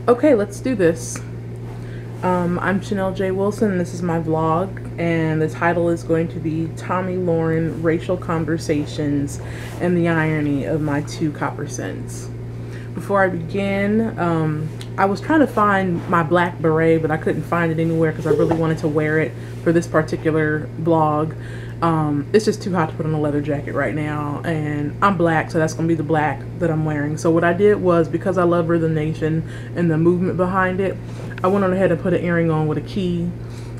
Okay, let's do this. I'm Chanell J. Wilson, and this is my vlog, and the title is going to be Tomi Lahren Racial Conversations and the Irony of My 2 Copper Cents. Before I begin, I was trying to find my black beret, but I couldn't find it anywhere because I really wanted to wear it for this particular vlog. It's just too hot to put on a leather jacket right now, and I'm black, so that's going to be the black that I'm wearing. So what I did was, because I love Rhythm Nation and the movement behind it, I went on ahead and put an earring on with a key,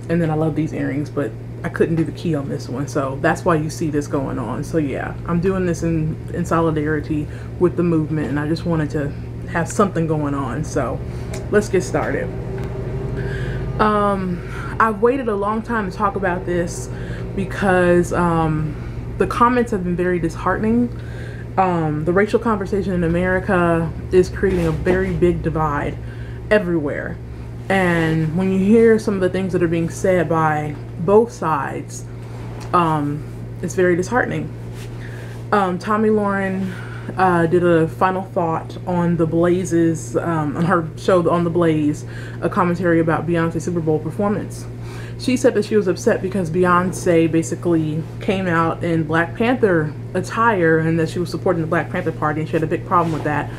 and then I love these earrings, but I couldn't do the key on this one, so that's why you see this going on. So yeah, I'm doing this in solidarity with the movement, and I just wanted to have something going on. So let's get started. I've waited a long time to talk about this because the comments have been very disheartening. The racial conversation in America is creating a very big divide everywhere. And when you hear some of the things that are being said by both sides, it's very disheartening. Tomi Lahren did a final thought on The Blaze's, on her show On the Blaze, a commentary about Beyonce SuperBowl performance. She said that she was upset because Beyonce basically came out in Black Panther attire, and that she was supporting the Black Panther Party, and she had a big problem with that.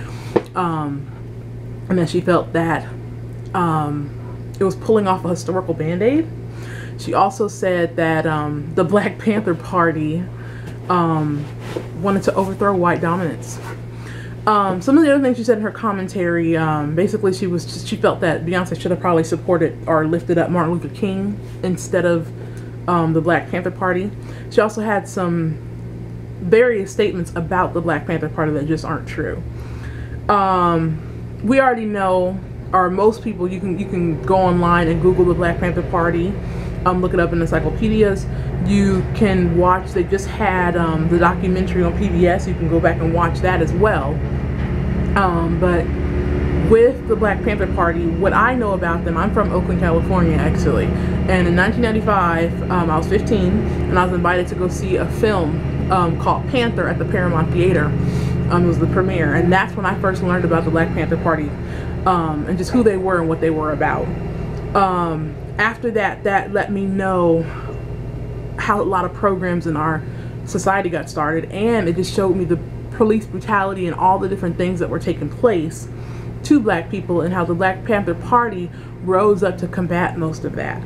And that she felt that it was pulling off a historical band-aid. She also said that the Black Panther Party wanted to overthrow white dominance. Some of the other things she said in her commentary, basically she felt that Beyonce should have probably supported or lifted up Martin Luther King instead of the Black Panther Party. She also had some various statements about the Black Panther Party that just aren't true. We already know, or most people, you can go online and Google the Black Panther Party, look it up in encyclopedias. You can watch, they just had the documentary on PBS, you can go back and watch that as well. But with the Black Panther Party, what I know about them, I'm from Oakland, California actually, and in 1995 I was 15 and I was invited to go see a film called Panther at the Paramount Theater. It was the premiere, and that's when I first learned about the Black Panther Party and just who they were and what they were about. After that, that let me know how a lot of programs in our society got started, and it just showed me the police brutality and all the different things that were taking place to black people, and how the Black Panther Party rose up to combat most of that.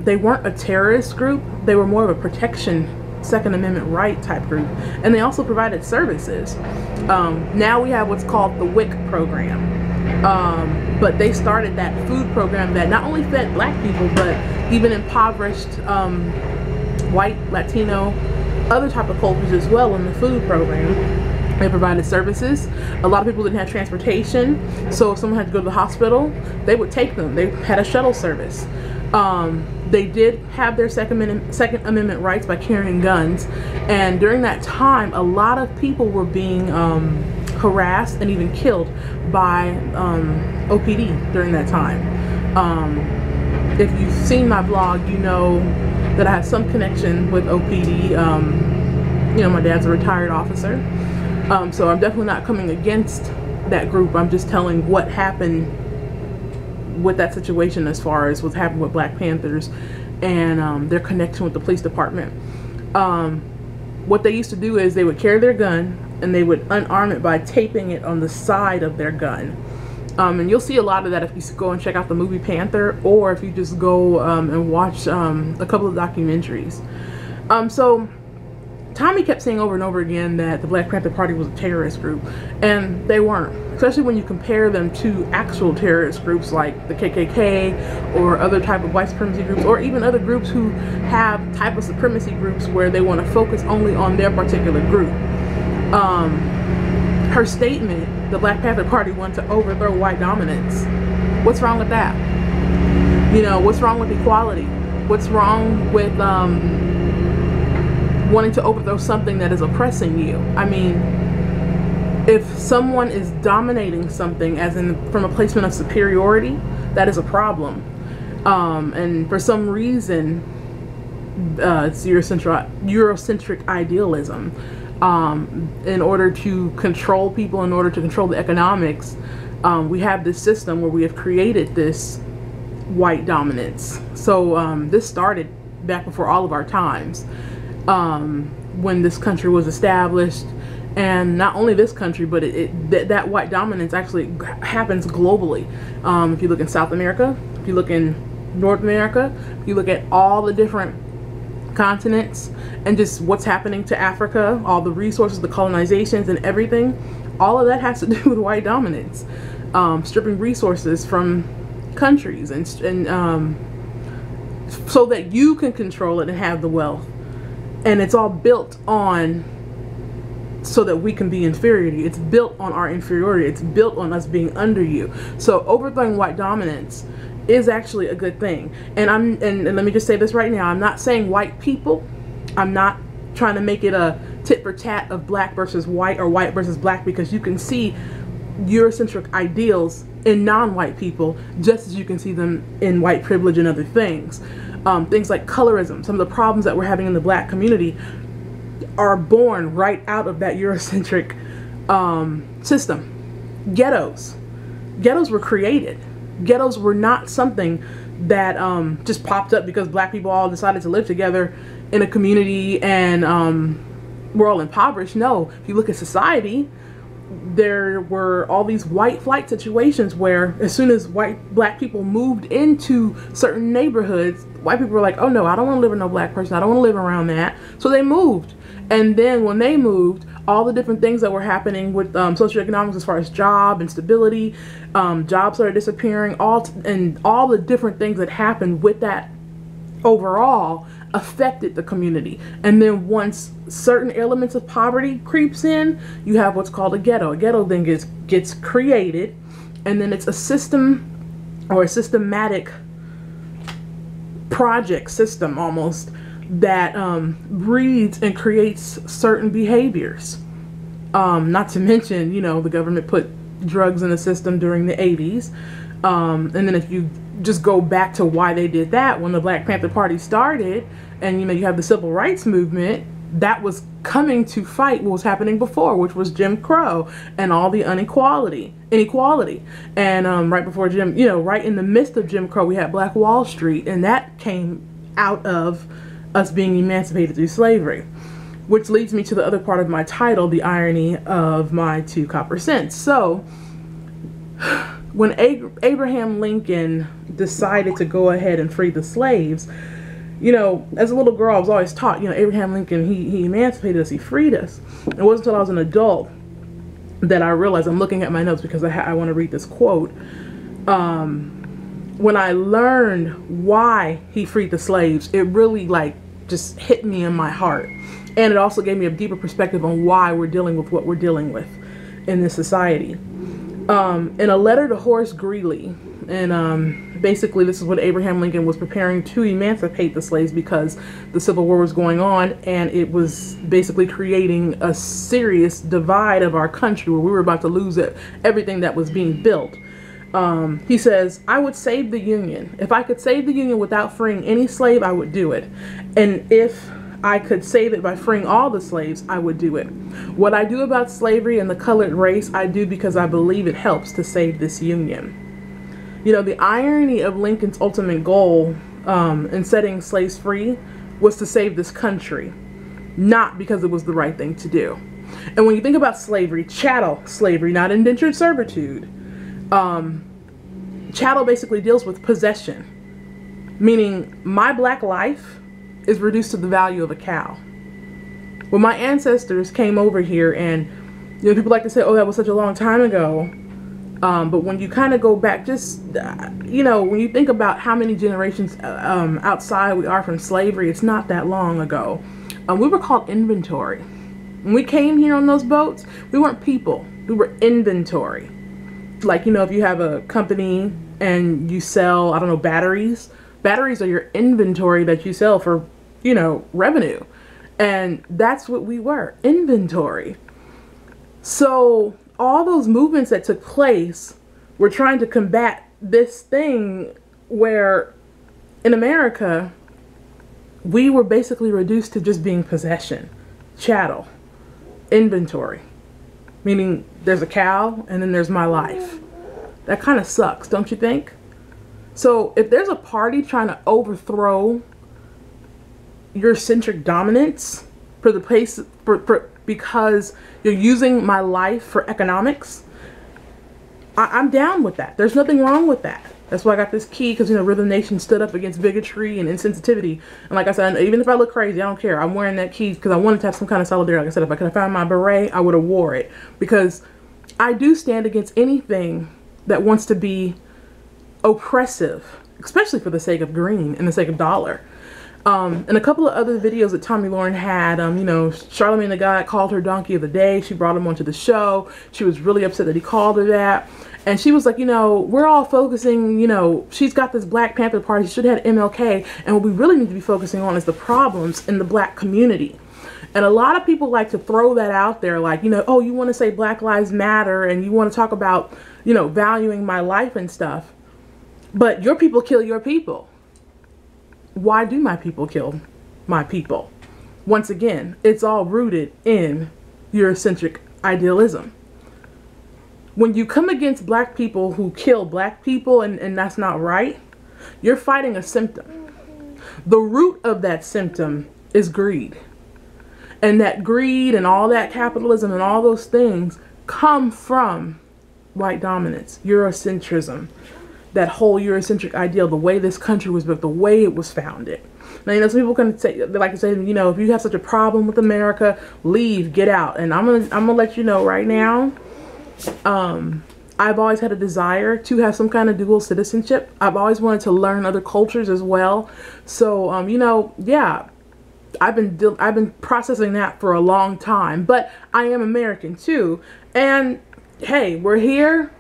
They weren't a terrorist group, they were more of a protection, Second Amendment right type group, and they also provided services. Now we have what's called the WIC program. But they started that food program that not only fed black people, but even impoverished white, Latino, other type of cultures as well in the food program. They provided services. A lot of people didn't have transportation, so if someone had to go to the hospital, they would take them. They had a shuttle service. They did have their Second Amendment rights by carrying guns, and during that time a lot of people were being harassed and even killed by OPD during that time. If you've seen my blog, you know that I have some connection with OPD. You know, my dad's a retired officer, so I'm definitely not coming against that group. I'm just telling what happened with that situation as far as what's happened with Black Panthers and their connection with the police department. What they used to do is they would carry their gun and they would unarm it by taping it on the side of their gun. And you'll see a lot of that if you go and check out the movie Panther, or if you just go and watch a couple of documentaries. So Tomi kept saying over and over again that the Black Panther Party was a terrorist group, and they weren't, especially when you compare them to actual terrorist groups like the KKK or other type of white supremacy groups, or even other groups who have type of supremacy groups where they want to focus only on their particular group. Her statement, the Black Panther Party wanted to overthrow white dominance. What's wrong with that? You know, what's wrong with equality? What's wrong with wanting to overthrow something that is oppressing you? I mean, if someone is dominating something, as in from a placement of superiority, that is a problem. And for some reason, it's Eurocentric idealism. In order to control people, in order to control the economics, we have this system where we have created this white dominance. So this started back before all of our times, when this country was established. And not only this country, but that white dominance actually happens globally. If you look in South America, if you look in North America, if you look at all the different continents and just what's happening to Africa, all the resources, the colonizations and everything, all of that has to do with white dominance, stripping resources from countries and so that you can control it and have the wealth. And it's all built on so that we can be inferior to you. It's built on our inferiority. It's built on us being under you. So overthrowing white dominance is actually a good thing. And let me just say this right now. I'm not saying white people. I'm not trying to make it a tit for tat of black versus white or white versus black, because you can see Eurocentric ideals in non-white people just as you can see them in white privilege and other things. Things like colorism, some of the problems that we're having in the black community are born right out of that Eurocentric system. Ghettos were created. Ghettos were not something that just popped up because black people all decided to live together in a community and we're all impoverished. No, if you look at society, there were all these white flight situations where as soon as black people moved into certain neighborhoods, white people were like, oh no, I don't want to live with no black person. I don't want to live around that. So they moved. And then when they moved, all the different things that were happening with socioeconomics as far as job and stability, jobs started disappearing, all the different things that happened with that overall affected the community. And then once certain elements of poverty creeps in, you have what's called a ghetto. A ghetto then gets created, and then it's a system or a systematic project system almost that breeds and creates certain behaviors. Not to mention, you know, the government put drugs in the system during the 80s. And then if you just go back to why they did that, when the Black Panther Party started, and you know, you have the civil rights movement, that was coming to fight what was happening before, which was Jim Crow and all the inequality. And right before right in the midst of Jim Crow, we had Black Wall Street, and that came out of us being emancipated through slavery. Which leads me to the other part of my title, the irony of my 2 copper cents. So, when Abraham Lincoln decided to go ahead and free the slaves, you know, as a little girl, I was always taught, you know, Abraham Lincoln, he emancipated us, he freed us. It wasn't until I was an adult that I realized, I'm looking at my notes because I want to read this quote. When I learned why he freed the slaves, it really just hit me in my heart. And it also gave me a deeper perspective on why we're dealing with what we're dealing with in this society. In a letter to Horace Greeley, and basically this is what Abraham Lincoln was preparing to emancipate the slaves because the Civil War was going on, and it was basically creating a serious divide of our country where we were about to lose everything that was being built. He says, I would save the Union. If I could save the Union without freeing any slave, I would do it. And if I could save it by freeing all the slaves, I would do it. What I do about slavery and the colored race, I do because I believe it helps to save this Union. You know, the irony of Lincoln's ultimate goal in setting slaves free was to save this country, not because it was the right thing to do. And when you think about slavery, chattel slavery, not indentured servitude, chattel basically deals with possession, meaning my black life is reduced to the value of a cow. When my ancestors came over here, and you know, people like to say, oh, that was such a long time ago, but when you kind of go back, just you know, when you think about how many generations outside we are from slavery, it's not that long ago. We were called inventory. When we came here on those boats, we weren't people, we were inventory. Like, you know, if you have a company and you sell, I don't know, batteries are your inventory that you sell for, you know, revenue. And that's what we were, inventory. So all those movements that took place were trying to combat this thing where in America, we were basically reduced to just being possession, chattel, inventory. Meaning there's a cow and then there's my life. That kind of sucks, don't you think? So if there's a party trying to overthrow Eurocentric dominance for the place because you're using my life for economics, I'm down with that. There's nothing wrong with that. That's why I got this key, because, you know, Rhythm Nation stood up against bigotry and insensitivity. And like I said, even if I look crazy, I don't care. I'm wearing that key because I wanted to have some kind of solidarity. Like I said, if I could have found my beret, I would have wore it, because I do stand against anything that wants to be oppressive, especially for the sake of green and the sake of dollar. And a couple of other videos that Tomi Lahren had, you know, Charlamagne the God called her Donkey of the Day. She brought him onto the show. She was really upset that he called her that. And she was like, you know, we're all focusing, you know, she's got this Black Panther party. She should have had MLK. And what we really need to be focusing on is the problems in the Black community. And a lot of people like to throw that out there, like, you know, oh, you want to say Black Lives Matter and you want to talk about, you know, valuing my life and stuff. But your people kill your people. Why do my people kill my people? Once again, it's all rooted in Eurocentric idealism. When you come against Black people who kill Black people, and that's not right, you're fighting a symptom. The root of that symptom is greed. And that greed and all that capitalism and all those things come from white dominance, Eurocentrism. That whole Eurocentric ideal, the way this country was built, the way it was founded. Now, you know, some people can say, they like to say, you know, if you have such a problem with America, leave, get out. And I'm gonna let you know right now, I've always had a desire to have some kind of dual citizenship. I've always wanted to learn other cultures as well. So, you know, yeah, I've been processing that for a long time. But I am American too, and hey, we're here.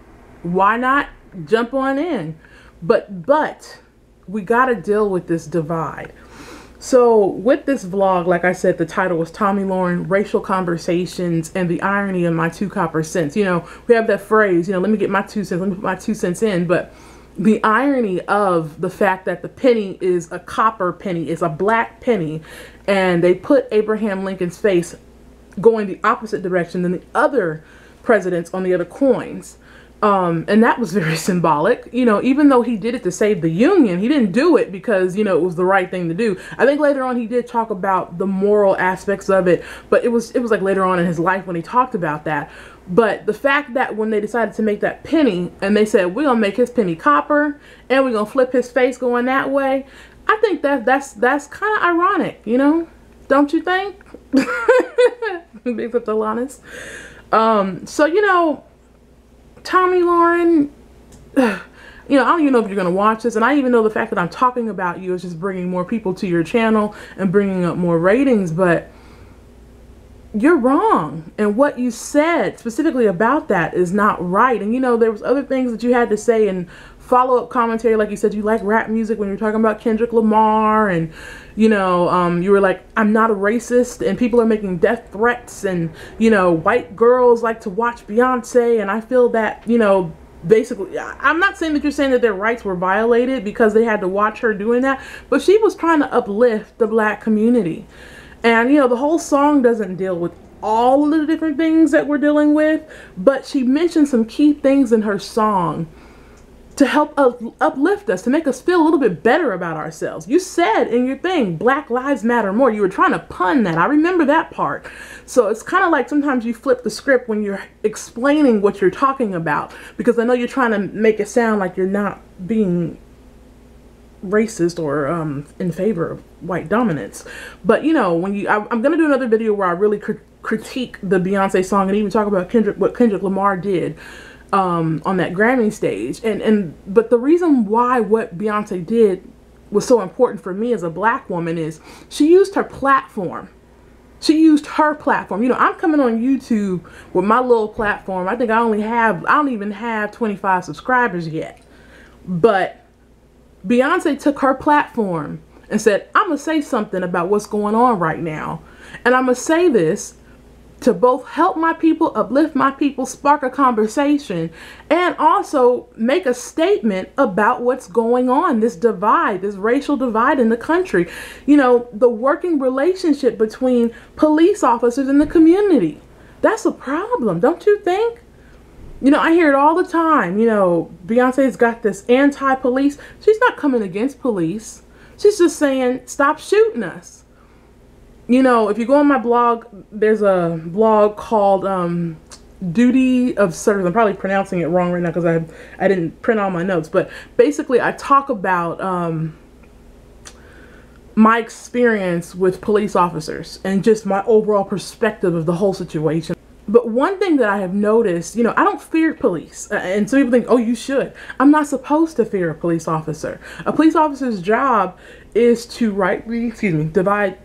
Why not jump on in? But we got to deal with this divide. So with this vlog, like I said, the title was Tomi Lahren, Racial Conversations and the Irony of My 2 Copper Cents. You know, we have that phrase, you know, let me get my 2 cents, let me put my 2 cents in. But the irony of the fact that the penny is a copper penny, is a black penny, and they put Abraham Lincoln's face going the opposite direction than the other presidents on the other coins. And that was very symbolic, you know, even though he did it to save the Union, he didn't do it because, you know, it was the right thing to do. I think later on he did talk about the moral aspects of it, but it was like later on in his life when he talked about that. But the fact that when they decided to make that penny and they said, we're gonna make his penny copper and we're gonna flip his face going that way, I think that's kind of ironic, you know, don't you think? Big up to Alanis. So, you know, Tomi Lahren, you know, I don't even know if you're going to watch this, and I even know the fact that I'm talking about you is just bringing more people to your channel and bringing up more ratings, but you're wrong. And what you said specifically about that is not right. And, you know, there was other things that you had to say in follow-up commentary, like you said, you like rap music when you're talking about Kendrick Lamar, and, you know, you were like, I'm not a racist, and people are making death threats, and, you know, white girls like to watch Beyonce, and I feel that, you know, basically, I'm not saying that you're saying that their rights were violated because they had to watch her doing that, but she was trying to uplift the Black community. And, you know, the whole song doesn't deal with all of the different things that we're dealing with, but she mentioned some key things in her song to help uplift us, to make us feel a little bit better about ourselves. You said in your thing, Black Lives Matter more. You were trying to pun that. I remember that part. So it's kind of like sometimes you flip the script when you're explaining what you're talking about, because I know you're trying to make it sound like you're not being racist or in favor of white dominance. But, you know, when I'm going to do another video where I really critique the Beyonce song and even talk about what Kendrick Lamar did on that Grammy stage, but the reason why what Beyonce did was so important for me as a Black woman is she used her platform. She used her platform. You know, I'm coming on YouTube with my little platform. I think I don't even have 25 subscribers yet. But Beyonce took her platform and said, I'm gonna say something about what's going on right now, and I'm gonna say this to both help my people, uplift my people, spark a conversation, and also make a statement about what's going on, this divide, this racial divide in the country. You know, the working relationship between police officers and the community. That's a problem, don't you think? You know, I hear it all the time. You know, Beyonce's got this anti-police. She's not coming against police. She's just saying, stop shooting us. You know, if you go on my blog, there's a blog called Duty of Service. I'm probably pronouncing it wrong right now because I didn't print all my notes. But basically, I talk about my experience with police officers and just my overall perspective of the whole situation. But one thing that I have noticed, you know, I don't fear police. And some people think, oh, you should. I'm not supposed to fear a police officer. A police officer's job is to divide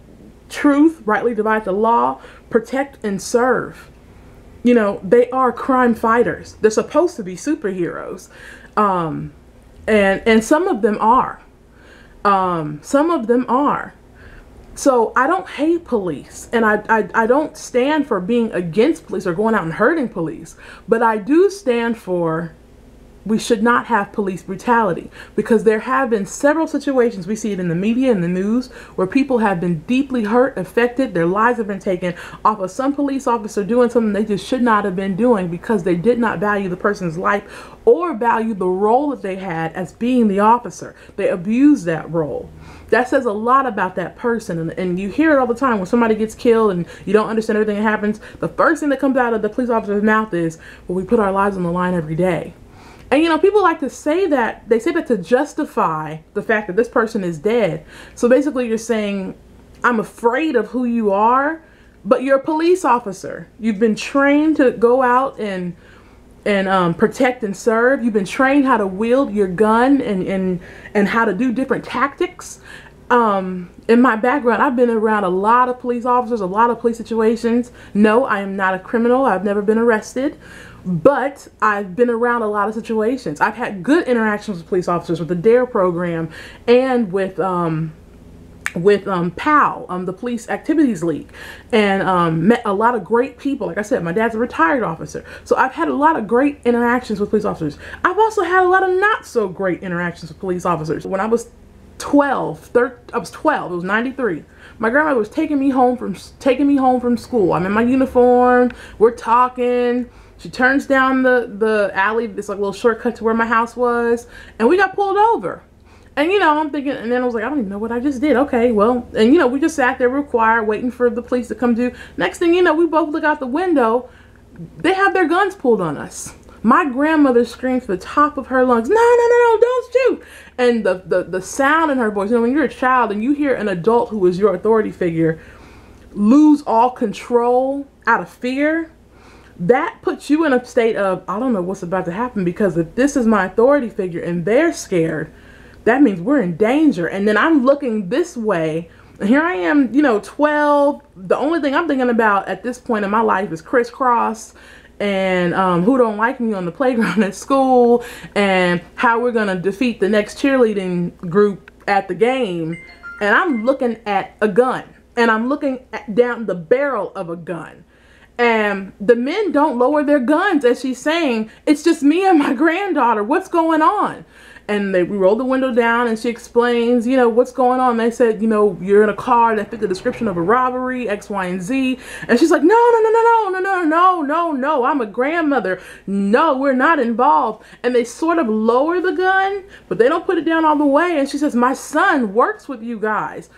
truth, rightly divide the law, protect and serve. You know, they are crime fighters. They're supposed to be superheroes. And some of them are. Some of them are. So I don't hate police, and I don't stand for being against police or going out and hurting police, but I do stand for we should not have police brutality, because there have been several situations, we see it in the media and the news, where people have been deeply hurt, affected, their lives have been taken off of some police officer doing something they just should not have been doing because they did not value the person's life or value the role that they had as being the officer. They abused that role. That says a lot about that person, and you hear it all the time when somebody gets killed and you don't understand everything that happens. The first thing that comes out of the police officer's mouth is, well, we put our lives on the line every day. And you know, people like to say that, they say that to justify the fact that this person is dead. So basically you're saying, I'm afraid of who you are, but you're a police officer. You've been trained to go out and protect and serve. You've been trained how to wield your gun and how to do different tactics. In my background, I've been around a lot of police officers, a lot of police situations. No, I am not a criminal. I've never been arrested, but I've been around a lot of situations. I've had good interactions with police officers, with the DARE program, and with PAL, the Police Activities League, and met a lot of great people. Like I said, my dad's a retired officer, so I've had a lot of great interactions with police officers. I've also had a lot of not so great interactions with police officers. When I was 12, I was 12, it was 93. My grandmother was taking me home from school. I'm in my uniform, we're talking. She turns down the alley, this like little shortcut to where my house was, and we got pulled over. And you know, I'm thinking, and then I was like, I don't even know what I just did. Okay, well, and you know, we just sat there real quiet, waiting for the police to come do. Next thing you know, we both look out the window. They have their guns pulled on us. My grandmother screamed to the top of her lungs, no, no, no, no, don't shoot. And the sound in her voice, you know, when you're a child and you hear an adult who is your authority figure lose all control out of fear, that puts you in a state of, I don't know what's about to happen, because if this is my authority figure and they're scared, that means we're in danger. And then I'm looking this way, and here I am, you know, 12. The only thing I'm thinking about at this point in my life is KRIS KROSS, and who don't like me on the playground at school, and how we're gonna defeat the next cheerleading group at the game. And I'm looking at a gun, and I'm looking down the barrel of a gun, and the men don't lower their guns as she's saying, it's just me and my granddaughter, what's going on? And we roll the window down, and she explains, you know, what's going on. They said, you know, you're in a car that fit the description of a robbery, X, Y, and Z. And she's like, no, no, no, no, no, no, no, no, no, I'm a grandmother. No, we're not involved. And they sort of lower the gun, but they don't put it down all the way. And she says, my son works with you guys.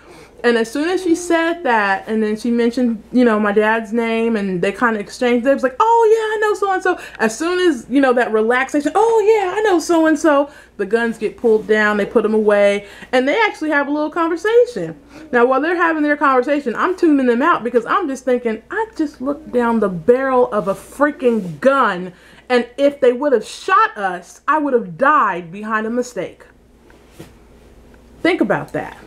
And as soon as she said that, and then she mentioned, you know, my dad's name, and they kind of exchanged, it was like, oh yeah, I know so-and-so. As soon as, you know, that relaxation, oh yeah, I know so-and-so, the guns get pulled down, they put them away, and they actually have a little conversation. Now, while they're having their conversation, I'm tuning them out, because I'm just thinking, I just looked down the barrel of a freaking gun, and if they would have shot us, I would have died behind a mistake. Think about that.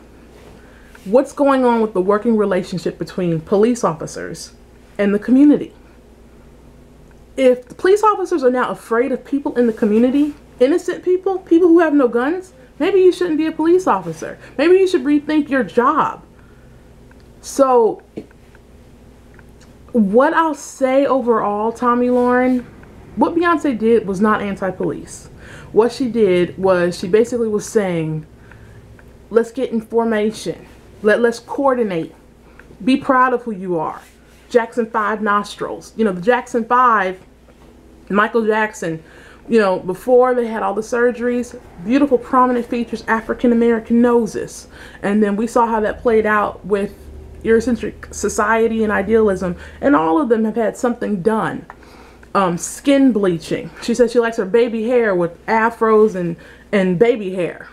What's going on with the working relationship between police officers and the community? If the police officers are now afraid of people in the community, innocent people, people who have no guns, maybe you shouldn't be a police officer. Maybe you should rethink your job. So what I'll say overall, Tomi Lahren, what Beyonce did was not anti-police. What she did was she basically was saying, let's get in formation. Let's coordinate. Be proud of who you are. Jackson 5 nostrils. You know, the Jackson 5 Michael Jackson, you know, before they had all the surgeries, beautiful prominent features, African American noses. And then we saw how that played out with Eurocentric society and idealism, and all of them have had something done. Skin bleaching. She said she likes her baby hair with afros and baby hair.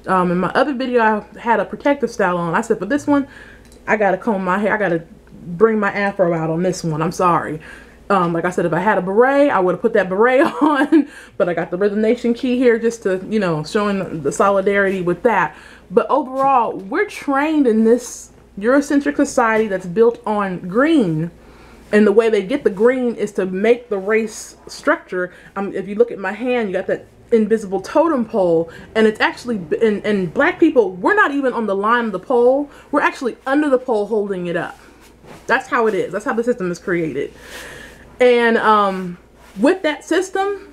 In my other video, I had a protective style on. I said, for this one, I gotta comb my hair. I gotta bring my afro out on this one. I'm sorry. Like I said, if I had a beret, I would have put that beret on. But I got the Rhythm Nation key here just to, you know, showing the solidarity with that. But overall, we're trained in this Eurocentric society that's built on green. And the way they get the green is to make the race structure. If you look at my hand, you got that invisible totem pole, and it's actually, and black people, we're not even on the line of the pole. We're actually under the pole holding it up. That's how it is. That's how the system is created. And with that system,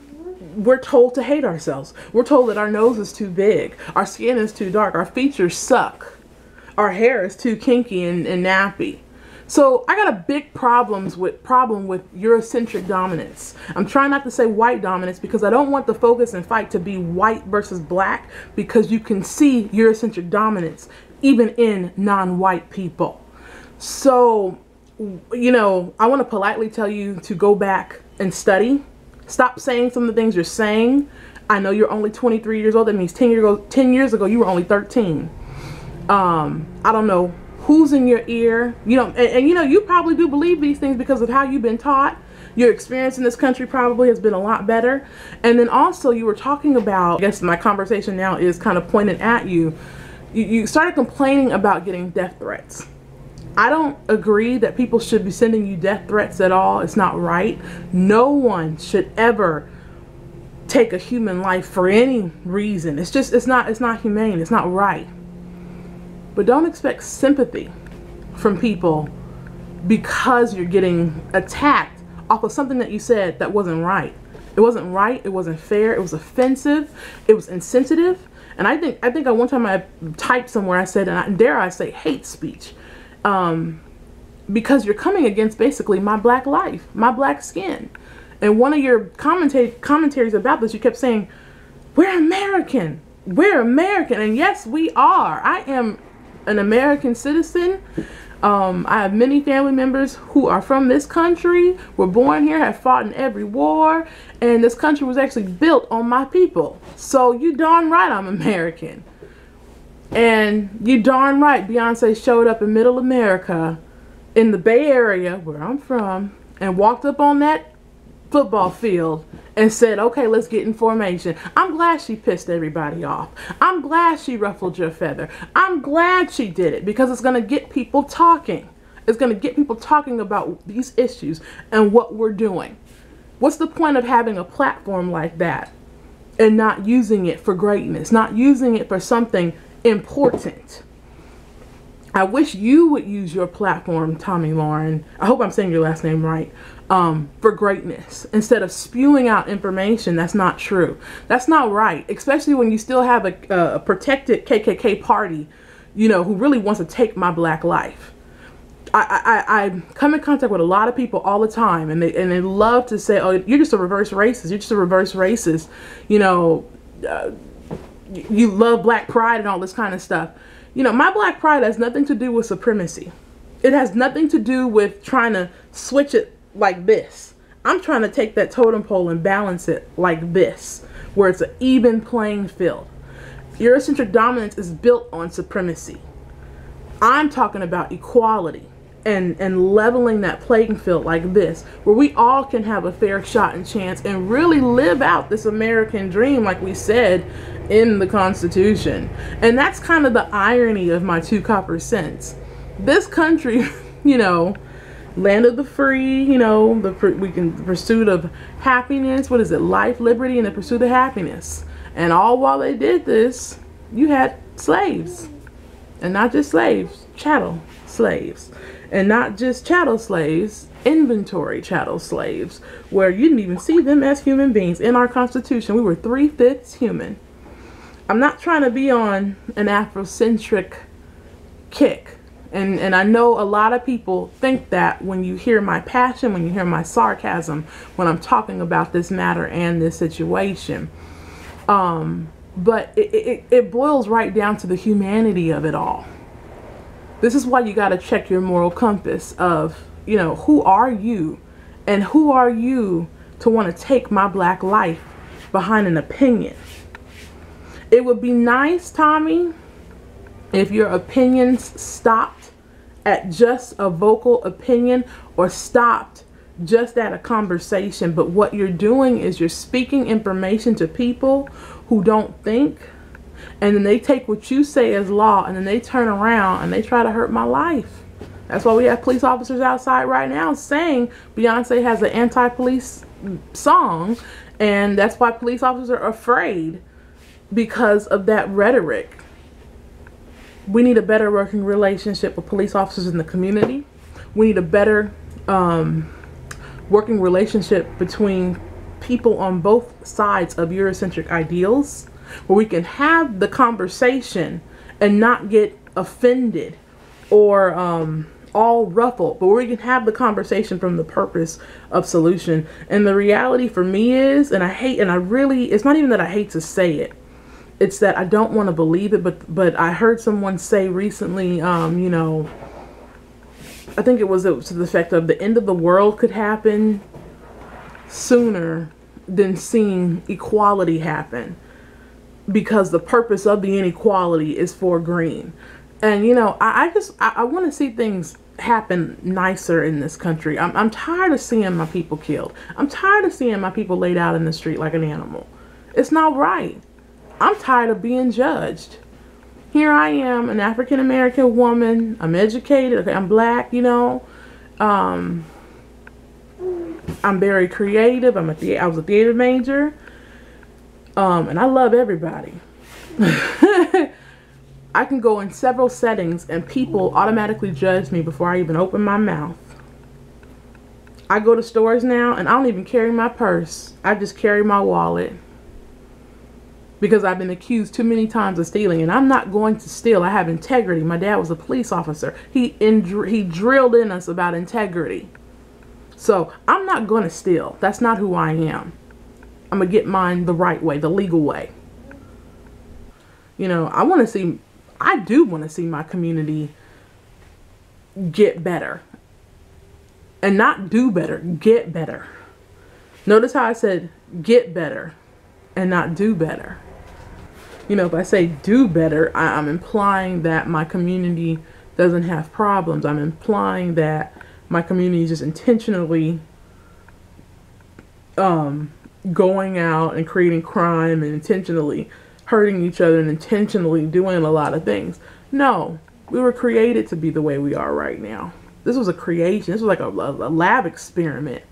we're told to hate ourselves. We're told that our nose is too big, our skin is too dark, our features suck, our hair is too kinky and nappy. So I got a big problem with Eurocentric dominance. I'm trying not to say white dominance because I don't want the focus and fight to be white versus black, because you can see Eurocentric dominance even in non-white people. So, you know, I want to politely tell you to go back and study. Stop saying some of the things you're saying. I know you're only 23 years old. That means 10 years ago you were only 13. I don't know who's in your ear, you know, and you know, you probably do believe these things because of how you've been taught. Your experience in this country probably has been a lot better. And then also you were talking about, I guess my conversation now is kind of pointed at you. You started complaining about getting death threats. I don't agree that people should be sending you death threats at all. It's not right. No one should ever take a human life for any reason. It's just, it's not humane. It's not right. But don't expect sympathy from people because you're getting attacked off of something that you said that wasn't right. It wasn't right. It wasn't fair. It was offensive. It was insensitive. And I think at one time I typed somewhere, I said, and dare I say, hate speech. Because you're coming against basically my black life, my black skin. And one of your commentaries about this, you kept saying, we're American. We're American. And yes, we are. I am an American citizen. I have many family members who are from this country, were born here, have fought in every war, and this country was actually built on my people. So you darn right I'm American. And you darn right Beyonce showed up in middle America in the Bay Area, where I'm from, and walked up on that football field and said, okay, let's get in formation. I'm glad she pissed everybody off. I'm glad she ruffled your feather. I'm glad she did it, because it's going to get people talking. It's going to get people talking about these issues and what we're doing. What's the point of having a platform like that and not using it for greatness, not using it for something important? I wish you would use your platform, Tomi Lahren, I hope I'm saying your last name right, for greatness, instead of spewing out information that's not true. That's not right, especially when you still have a protected KKK party, you know, who really wants to take my black life. I come in contact with a lot of people all the time, and they love to say, oh, you're just a reverse racist, you're just a reverse racist, you know, you love black pride and all this kind of stuff. You know, my black pride has nothing to do with supremacy. It has nothing to do with trying to switch it like this. I'm trying to take that totem pole and balance it like this, where it's an even playing field. Eurocentric dominance is built on supremacy. I'm talking about equality and leveling that playing field like this, where we all can have a fair shot and chance and really live out this American dream like we said in the Constitution. And that's kind of the irony of my 2 copper cents. This country, you know, land of the free, you know, the pursuit of happiness, what is it, life, liberty, and the pursuit of happiness. And all while they did this, you had slaves. And not just slaves, chattel slaves. And not just chattel slaves, inventory chattel slaves, where you didn't even see them as human beings. In our Constitution, we were 3/5 human. I'm not trying to be on an Afrocentric kick. And I know a lot of people think that when you hear my passion, when you hear my sarcasm, when I'm talking about this matter and this situation. But it boils right down to the humanity of it all. This is why you got to check your moral compass of, you know, who are you? And who are you to want to take my black life behind an opinion? It would be nice, Tomi, if your opinions stopped at just a vocal opinion or stopped just at a conversation. But what you're doing is you're speaking information to people who don't think, and then they take what you say as law, and then they turn around and they try to hurt my life. That's why we have police officers outside right now saying Beyonce has an anti-police song, and that's why police officers are afraid, because of that rhetoric. We need a better working relationship with police officers in the community. We need a better working relationship between people on both sides of Eurocentric ideals, where we can have the conversation and not get offended or all ruffled, but where we can have the conversation from the purpose of solution. And the reality for me is, and I really, it's not even that I hate to say it, it's that I don't want to believe it, but I heard someone say recently, you know, I think it was to the effect of the end of the world could happen sooner than seeing equality happen, because the purpose of the inequality is for green. And, you know, I want to see things happen nicer in this country. I'm tired of seeing my people killed. I'm tired of seeing my people laid out in the street like an animal. It's not right. I'm tired of being judged. Here I am, an African-American woman. I'm educated. Okay, I'm black, you know. I'm very creative. I was a theater major. And I love everybody. I can go in several settings and people automatically judge me before I even open my mouth. I go to stores now and I don't even carry my purse. I just carry my wallet, because I've been accused too many times of stealing, and I'm not going to steal. I have integrity. My dad was a police officer. He drilled in us about integrity. So I'm not going to steal. That's not who I am. I'm going to get mine the right way, the legal way. You know, I do want to see my community get better. And not do better, get better. Notice how I said get better and not do better. You know, if I say do better, I'm implying that my community doesn't have problems. I'm implying that my community is just intentionally going out and creating crime and intentionally hurting each other and intentionally doing a lot of things. No, we were created to be the way we are right now. This was a creation. This was like a lab experiment.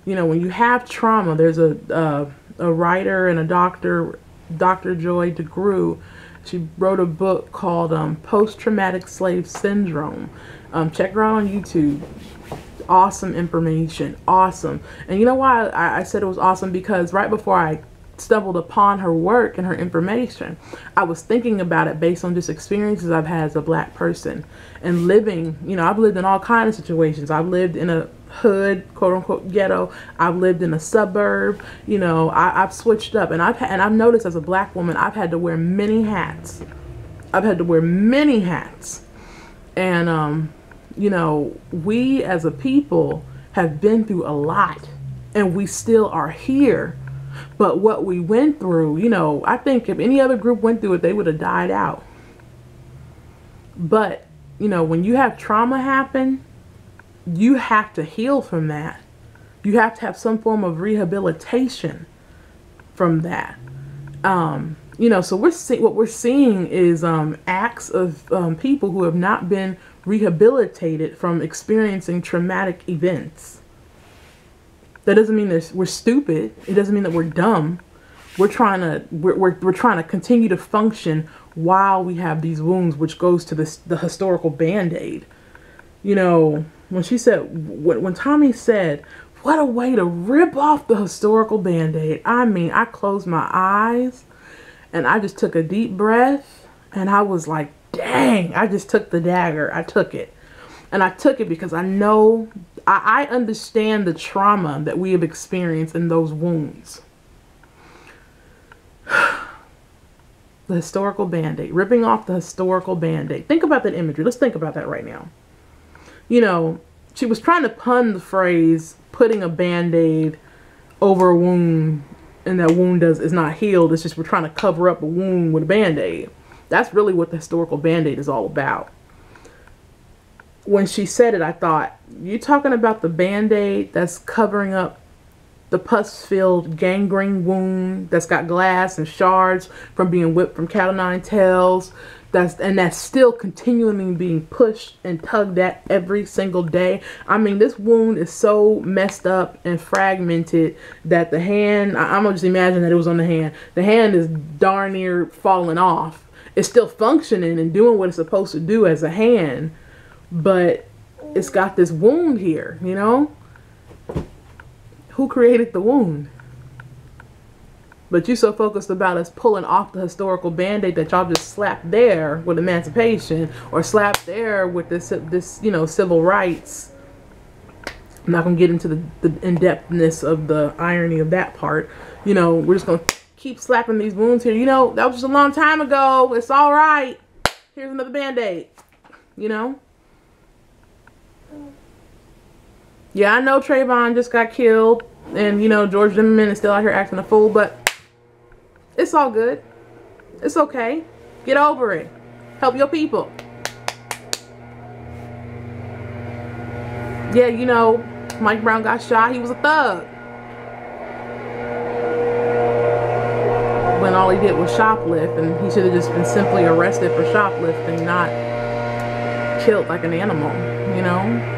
You know, when you have trauma, there's a writer and a doctor, Dr. Joy DeGruy. She wrote a book called Post-Traumatic Slave Syndrome. Check her out on YouTube. Awesome information. Awesome. And you know why I said it was awesome? Because right before I stumbled upon her work and her information, I was thinking about it based on just experiences I've had as a black person and living. You know, I've lived in all kinds of situations. I've lived in a hood, quote unquote ghetto. I've lived in a suburb. You know, I've switched up, and I've noticed as a black woman, I've had to wear many hats. I've had to wear many hats. And you know, we as a people have been through a lot, and we still are here. But what we went through, you know, I think if any other group went through it, they would have died out. But, you know, when you have trauma happen, you have to heal from that. You have to have some form of rehabilitation from that. You know, so what we're seeing is acts of people who have not been rehabilitated from experiencing traumatic events. That doesn't mean we're stupid. It doesn't mean that we're dumb. We're trying to continue to function while we have these wounds, which goes to the historical band-aid. You know, when she said, when Tomi said, what a way to rip off the historical band-aid. I mean, I closed my eyes and I just took a deep breath and I was like, dang, I just took the dagger. I took it. And I took it because I know, I understand the trauma that we have experienced in those wounds. The historical Band-Aid. Ripping off the historical Band-Aid. Think about that imagery. Let's think about that right now. You know, she was trying to pun the phrase, putting a Band-Aid over a wound, and that wound is not healed. It's just we're trying to cover up a wound with a Band-Aid. That's really what the historical Band-Aid is all about. When she said it, I thought, you talking about the Band-Aid that's covering up the pus-filled gangrene wound that's got glass and shards from being whipped from cat o' nine tails, that's still continually being pushed and tugged at every single day. I mean, this wound is so messed up and fragmented that the hand, I'm gonna just imagine that it was on the hand. The hand is darn near falling off. It's still functioning and doing what it's supposed to do as a hand, but it's got this wound here, you know? Who created the wound? But you so focused about us pulling off the historical Band-Aid that y'all just slapped there with emancipation, or slapped there with this you know, civil rights. I'm not gonna get into the in-depthness of the irony of that part. You know, we're just gonna keep slapping these wounds here. You know, that was just a long time ago. It's all right. Here's another Band-Aid. You know. Yeah, I know Trayvon just got killed, and you know George Zimmerman is still out here acting a fool, but it's all good. It's okay. Get over it. Help your people. Yeah, you know, Mike Brown got shot. He was a thug. When all he did was shoplift, and he should have just been simply arrested for shoplifting, not killed like an animal, you know?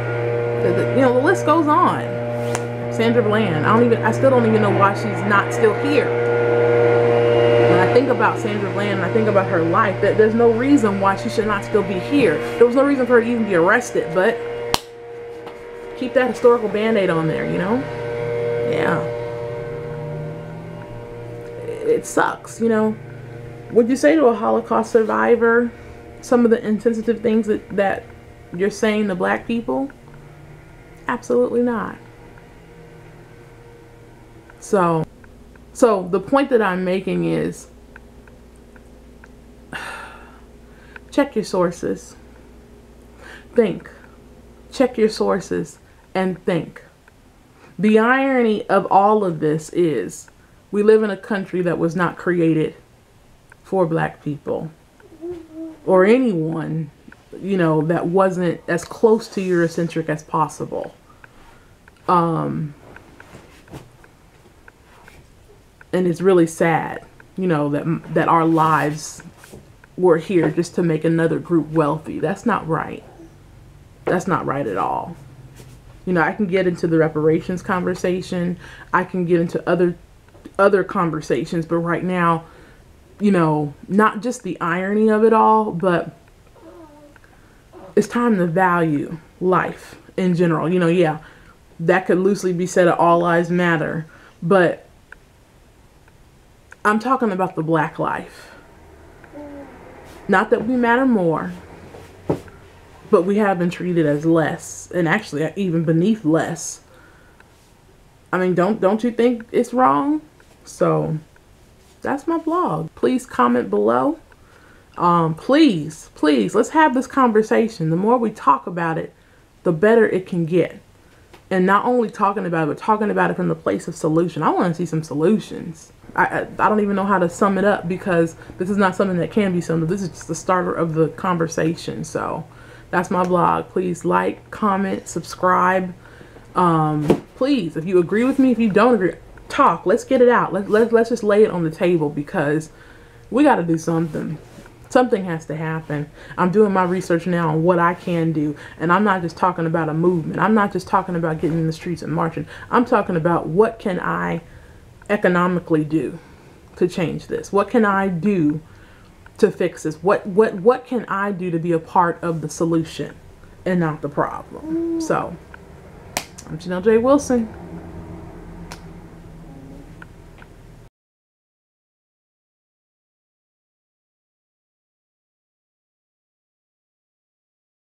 You know, the list goes on. Sandra Bland. I still don't even know why she's not still here. When I think about Sandra Bland and I think about her life, that there's no reason why she should not still be here. There was no reason for her to even be arrested, but keep that historical Band-Aid on there, you know? Yeah. It sucks, you know? Would you say to a Holocaust survivor some of the insensitive things that you're saying to black people? Absolutely not. So the point that I'm making is, check your sources. Think. Check your sources and think. The irony of all of this is we live in a country that was not created for black people or anyone, you know, that wasn't as close to Eurocentric as possible. And it's really sad, you know, that our lives were here just to make another group wealthy. That's not right. That's not right at all. You know, I can get into the reparations conversation. I can get into other conversations, but right now, you know, not just the irony of it all, but it's time to value life in general. You know, yeah, that could loosely be said of all lives matter, but I'm talking about the black life. Not that we matter more, but we have been treated as less, and actually even beneath less. I mean, don't you think it's wrong? So that's my blog. Please comment below. Please, let's have this conversation. The more we talk about it, the better it can get. And not only talking about it, but talking about it from the place of solution. I want to see some solutions. I don't even know how to sum it up, because this is not something that can be summed up. This is just the starter of the conversation. So that's my blog. Please like, comment, subscribe. Please, if you agree with me, if you don't agree, talk. Let's get it out. Let's just lay it on the table, because we got to do something. Something has to happen. I'm doing my research now on what I can do. And I'm not just talking about a movement. I'm not just talking about getting in the streets and marching. I'm talking about what can I economically do to change this? What can I do to fix this? What can I do to be a part of the solution and not the problem? So, I'm Chanell J. Wilson.